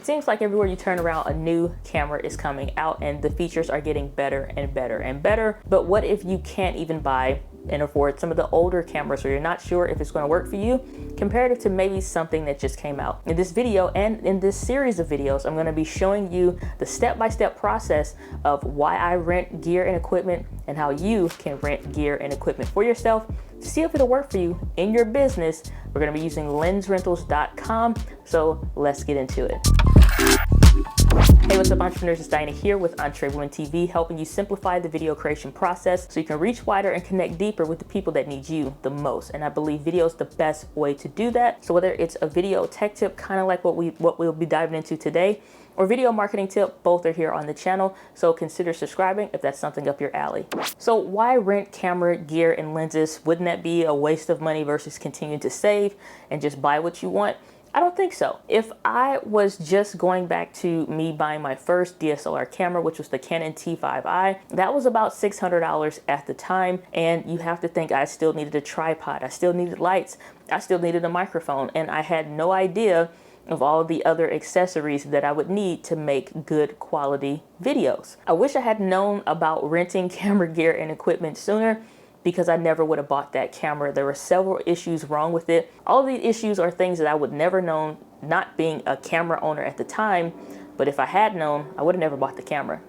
It seems like everywhere you turn around, a new camera is coming out and the features are getting better and better and better. But what if you can't even buy and afford some of the older cameras, or you're not sure if it's going to work for you, comparative to maybe something that just came out? In this video and in this series of videos, I'm going to be showing you the step-by-step process of why I rent gear and equipment and how you can rent gear and equipment for yourself to see if it'll work for you in your business. We're going to be using LensRentals.com, so let's get into it. Hey, what's up, entrepreneurs? It's Diana here with EntreWoman TV, helping you simplify the video creation process so you can reach wider and connect deeper with the people that need you the most. And I believe video is the best way to do that. So whether it's a video tech tip, kind of like what we'll be diving into today, or video marketing tip, both are here on the channel. So consider subscribing if that's something up your alley. So why rent camera gear and lenses? Wouldn't that be a waste of money versus continuing to save and just buy what you want? I don't think so. If I was just going back to me buying my first DSLR camera, which was the Canon T5i, that was about $600 at the time. And you have to think I still needed a tripod. I still needed lights. I still needed a microphone. And I had no idea of all the other accessories that I would need to make good quality videos. I wish I had known about renting camera gear and equipment sooner, because I never would have bought that camera. There were several issues wrong with it. All of these issues are things that I would never known, not being a camera owner at the time, but if I had known, I would have never bought the camera.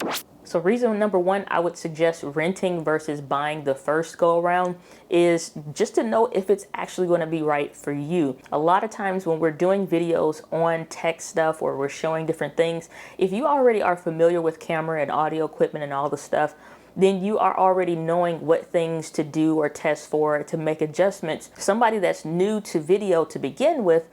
So reason number one, I would suggest renting versus buying the first go around is just to know if it's actually going to be right for you. A lot of times when we're doing videos on tech stuff or we're showing different things, if you already are familiar with camera and audio equipment and all the stuff, then you are already knowing what things to do or test for to make adjustments. Somebody that's new to video to begin with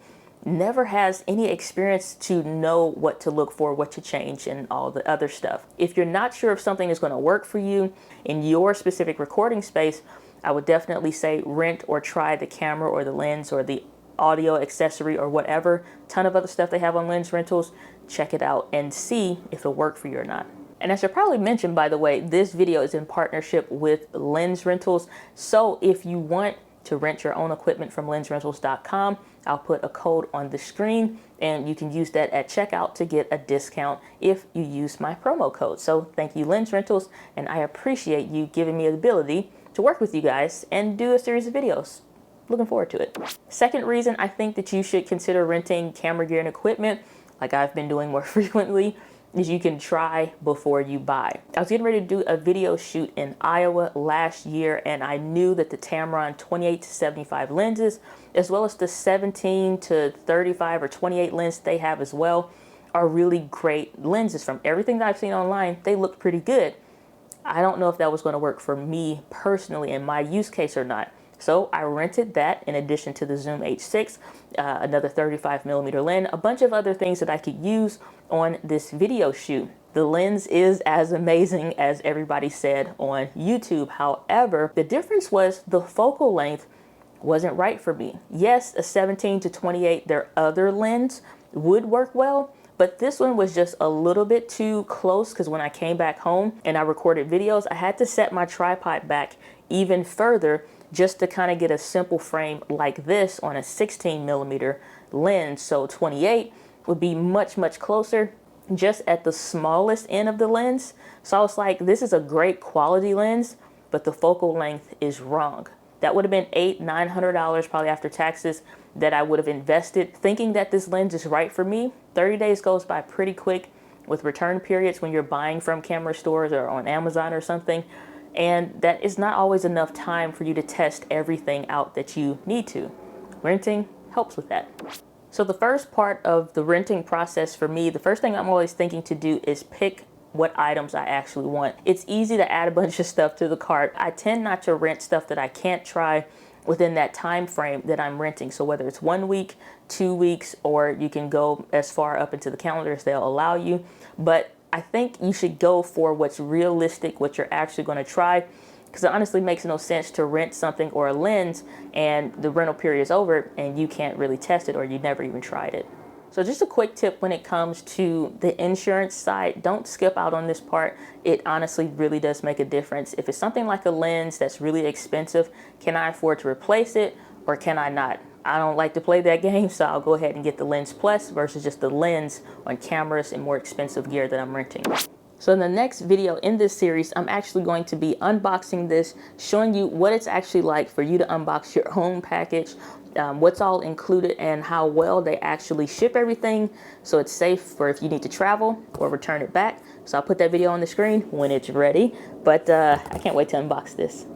never has any experience to know what to look for, what to change, and all the other stuff. If you're not sure if something is going to work for you in your specific recording space, I would definitely say rent or try the camera or the lens or the audio accessory or whatever ton of other stuff they have on Lens Rentals. Check it out and see if it'll work for you or not. And I should probably mention, by the way, this video is in partnership with Lens Rentals. So if you want to rent your own equipment from LensRentals.com, I'll put a code on the screen and you can use that at checkout to get a discount if you use my promo code. So thank you, Lens Rentals, and I appreciate you giving me the ability to work with you guys and do a series of videos. Looking forward to it. Second reason I think that you should consider renting camera gear and equipment, like I've been doing more frequently, is you can try before you buy. I was getting ready to do a video shoot in Iowa last year, and I knew that the Tamron 28 to 75 lenses, as well as the 17 to 35 or 28 lens they have as well, are really great lenses. From everything that I've seen online, they look pretty good. I don't know if that was going to work for me personally in my use case or not. So I rented that in addition to the Zoom H6, another 35mm lens, a bunch of other things that I could use on this video shoot. The lens is as amazing as everybody said on YouTube. However, the difference was the focal length wasn't right for me. Yes, a 17 to 28, their other lens would work well, but this one was just a little bit too close, because when I came back home and I recorded videos, I had to set my tripod back even further just to kind of get a simple frame like this on a 16mm lens. So 28 would be much, much closer, just at the smallest end of the lens. So I was like, this is a great quality lens, but the focal length is wrong. That would have been $800–900 probably after taxes that I would have invested thinking that this lens is right for me. 30 days goes by pretty quick with return periods when you're buying from camera stores or on Amazon or something. And that is not always enough time for you to test everything out that you need to. Renting helps with that. So the first part of the renting process for me, the first thing I'm always thinking to do is pick what items I actually want. It's easy to add a bunch of stuff to the cart. I tend not to rent stuff that I can't try within that time frame that I'm renting. So whether it's 1 week, 2 weeks, or you can go as far up into the calendar as they'll allow you. But I think you should go for what's realistic, what you're actually going to try, because it honestly makes no sense to rent something or a lens and the rental period is over and you can't really test it or you never even tried it. So just a quick tip when it comes to the insurance side, don't skip out on this part. It honestly really does make a difference. If it's something like a lens that's really expensive, can I afford to replace it or can I not? I don't like to play that game, so I'll go ahead and get the Lens Plus versus just the lens on cameras and more expensive gear that I'm renting. So in the next video in this series, I'm actually going to be unboxing this, showing you what it's actually like for you to unbox your own package, what's all included and how well they actually ship everything so it's safe for if you need to travel or return it back. So I'll put that video on the screen when it's ready, but I can't wait to unbox this.